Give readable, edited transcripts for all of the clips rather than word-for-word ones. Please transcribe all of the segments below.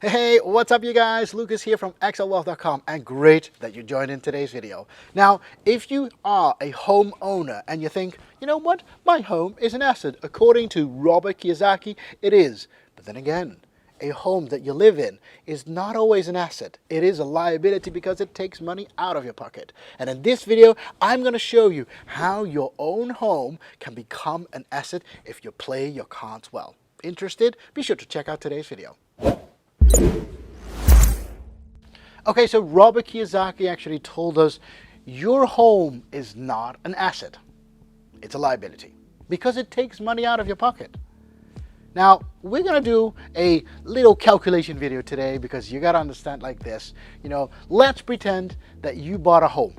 Hey, what's up you guys? Lucas here from excelwealth.com, and great that you joined in today's video. Now, if you are a homeowner and you think, you know what, my home is an asset, according to Robert Kiyosaki, it is. But then again, a home that you live in is not always an asset. It is a liability because it takes money out of your pocket. And in this video, I'm going to show you how your own home can become an asset if you play your cards well. Interested? Be sure to check out today's video. Okay, so Robert Kiyosaki actually told us your home is not an asset. It's a liability because it takes money out of your pocket. Now, we're going to do a little calculation video today because you got to understand like this. Let's pretend that you bought a home.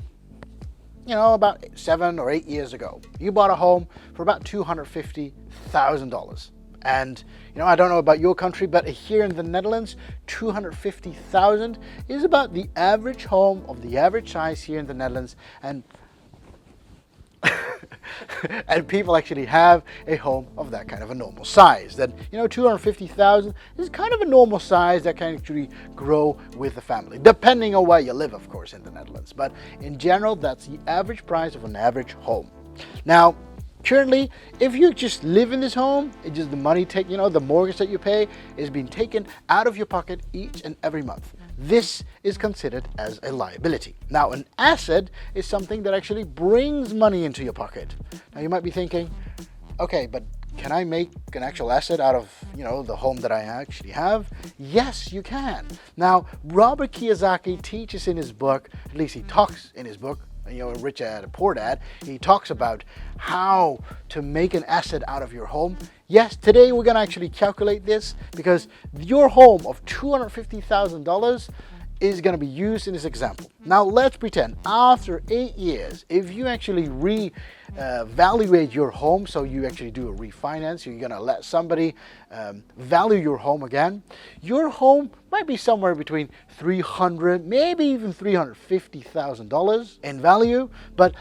About 7 or 8 years ago. You bought a home for about $250,000. And I don't know about your country, but here in the Netherlands, 250,000 is about the average home of the average size here in the Netherlands, and and people actually have a home of that kind of a normal size. That 250,000 is kind of a normal size that can actually grow with the family, depending on where you live, of course, in the Netherlands. But in general, that's the average price of an average home. Now, currently, if you just live in this home, it's just the money the mortgage that you pay is being taken out of your pocket each and every month. This is considered as a liability. Now, an asset is something that actually brings money into your pocket. Now, you might be thinking, okay, but can I make an actual asset out of, the home that I actually have? Yes, you can. Now, Robert Kiyosaki teaches in his book, at least he talks in his book, Rich Dad, Poor Dad, he talks about how to make an asset out of your home. Yes, today we're going to actually calculate this because your home of $250,000 is going to be used in this example. Now let's pretend after 8 years, if you actually revaluate your home, so you actually do a refinance, you're going to let somebody value your home again, your home might be somewhere between $300,000, maybe even $350,000 in value. But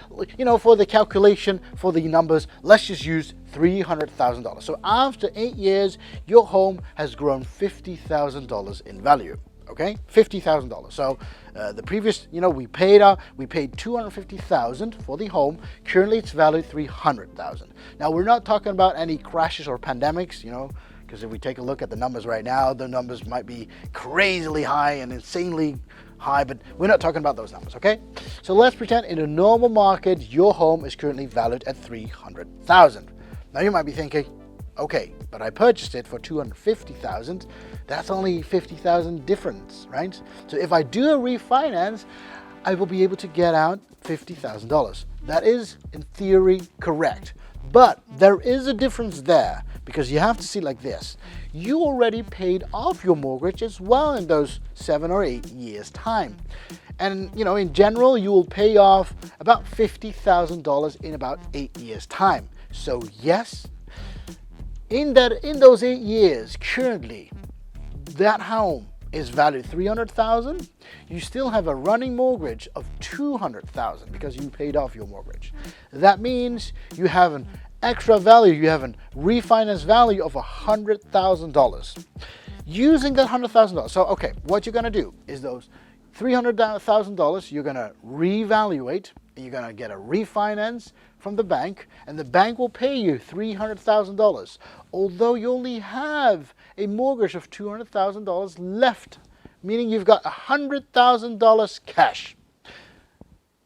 for the calculation, for the numbers, let's just use $300,000. So after 8 years, your home has grown $50,000 in value. Okay, $50,000. So the previous, we paid $250,000 for the home. Currently, it's valued $300,000. Now, we're not talking about any crashes or pandemics, because if we take a look at the numbers right now, the numbers might be crazily high and insanely high, but we're not talking about those numbers. Okay, so let's pretend in a normal market, your home is currently valued at $300,000. Now, you might be thinking, okay, but I purchased it for $250,000. That's only $50,000 difference, right? So if I do a refinance, I will be able to get out $50,000. That is, in theory, correct. But there is a difference there because you have to see like this. You already paid off your mortgage as well in those 7 or 8 years' time. And, in general, you will pay off about $50,000 in about 8 years' time. So yes, in those 8 years, currently, that home is valued $300,000. You still have a running mortgage of $200,000 because you paid off your mortgage. That means you have an extra value. You have a refinance value of $100,000. Using that $100,000. So, okay, what you're going to do is those $300,000 you're going to reevaluate. You're going to get a refinance from the bank, and the bank will pay you $300,000, although you only have a mortgage of $200,000 left, meaning you've got $100,000 cash.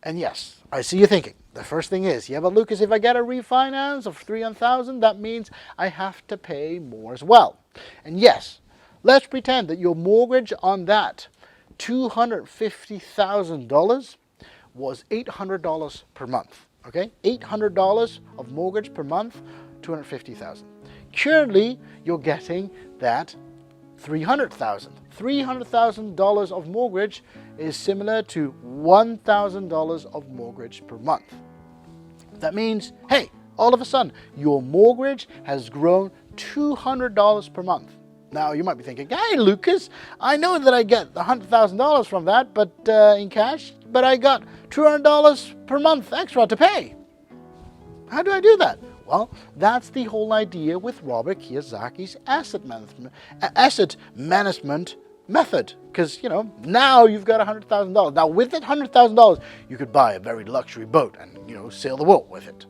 And yes, I see you thinking. The first thing is, yeah, but Lucas, if I get a refinance of $300,000, that means I have to pay more as well. And yes, let's pretend that your mortgage on that $250,000 was $800 per month. Okay, $800 of mortgage per month, $250,000. Currently, you're getting that $300,000. $300,000 of mortgage is similar to $1,000 of mortgage per month. That means, hey, all of a sudden, your mortgage has grown $200 per month. Now, you might be thinking, hey, Lucas, I know that I get $100,000 from that, but in cash, but I got $200 per month extra to pay. How do I do that? Well, that's the whole idea with Robert Kiyosaki's asset management method, because now you've got $100,000. Now with that $100,000, you could buy a very luxury boat and sail the world with it.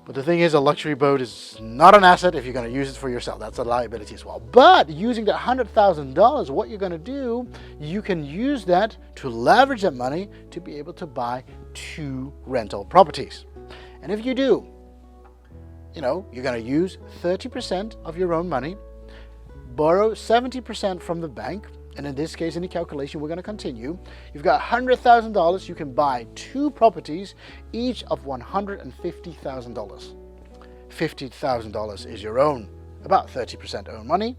But the thing is, a luxury boat is not an asset if you're going to use it for yourself. That's a liability as well. But using that $100,000, what you're going to do, you can use that to leverage that money to be able to buy 2 rental properties. And if you do, you're going to use 30% of your own money, borrow 70% from the bank, and in this case, in the calculation we're going to continue, you've got $100,000, you can buy 2 properties, each of $150,000. $50,000 is your own, about 30% own money,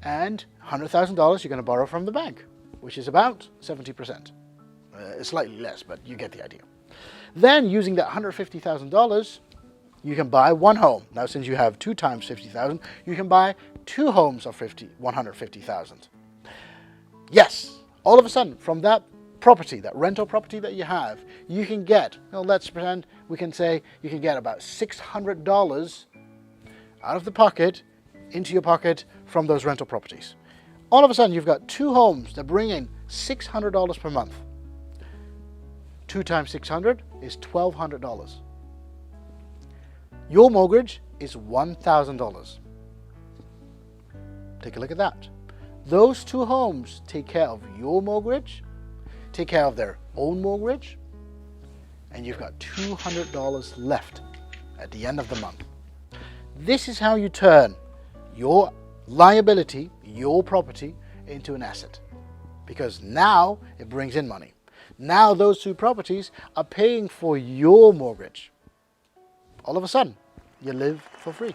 and $100,000 you're going to borrow from the bank, which is about 70%. Slightly less, but you get the idea. Then, using that $150,000, you can buy 1 home. Now, since you have 2 times 50,000, you can buy 2 homes of 150,000. Yes, all of a sudden, from that property, that rental property that you have, you can get, let's pretend we can say you can get about $600 out of the pocket into your pocket from those rental properties. All of a sudden, you've got 2 homes that bring in $600 per month. 2 times 600 is $1,200. Your mortgage is $1,000. Take a look at that. Those 2 homes take care of your mortgage, take care of their own mortgage, and you've got $200 left at the end of the month. This is how you turn your liability, your property, into an asset. Because now it brings in money. Now those 2 properties are paying for your mortgage. All of a sudden, you live for free.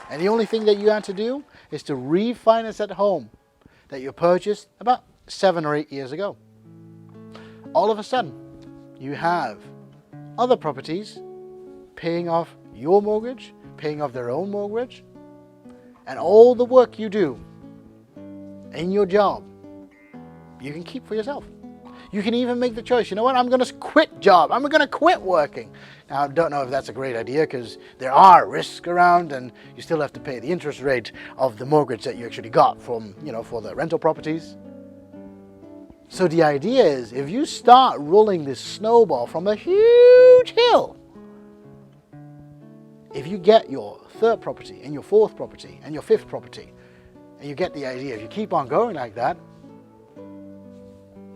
And the only thing that you have to do is to refinance that home that you purchased about 7 or 8 years ago. All of a sudden, you have other properties paying off your mortgage, paying off their own mortgage, and all the work you do in your job, you can keep for yourself. You can even make the choice, I'm going to quit job. I'm going to quit working. Now, I don't know if that's a great idea because there are risks around and you still have to pay the interest rate of the mortgage that you actually got from, for the rental properties. So the idea is if you start rolling this snowball from a huge hill, if you get your 3rd property and your 4th property and your 5th property, and you get the idea, if you keep on going like that,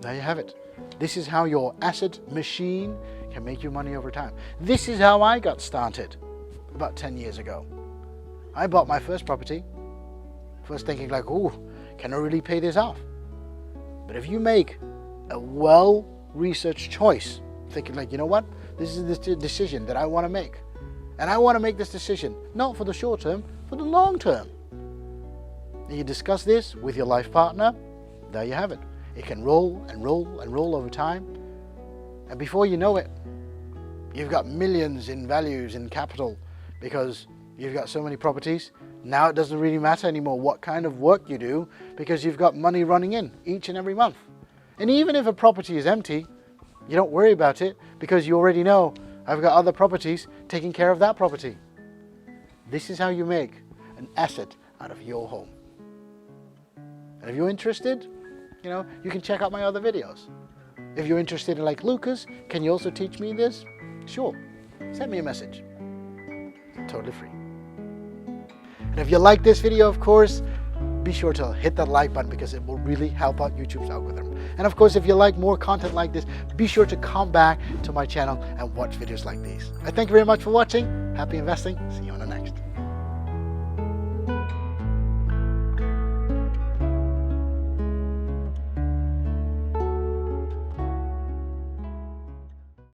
there you have it. This is how your asset machine can make you money over time. This is how I got started about 10 years ago. I bought my first property, first thinking like, can I really pay this off? But if you make a well-researched choice, thinking like, this is the decision that I want to make. And I want to make this decision, not for the short term, for the long term. And you discuss this with your life partner, there you have it. It can roll and roll and roll over time. And before you know it, you've got millions in values in capital because you've got so many properties. Now it doesn't really matter anymore what kind of work you do because you've got money running in each and every month. And even if a property is empty, you don't worry about it because you already know I've got other properties taking care of that property. This is how you make an asset out of your home. And if you're interested, you can check out my other videos. If you're interested in like Lukas, can you also teach me this? Sure, send me a message. Totally free. And if you like this video, of course, be sure to hit that like button because it will really help out YouTube's algorithm. And of course, if you like more content like this, be sure to come back to my channel and watch videos like these. I thank you very much for watching. Happy investing. See you on the next.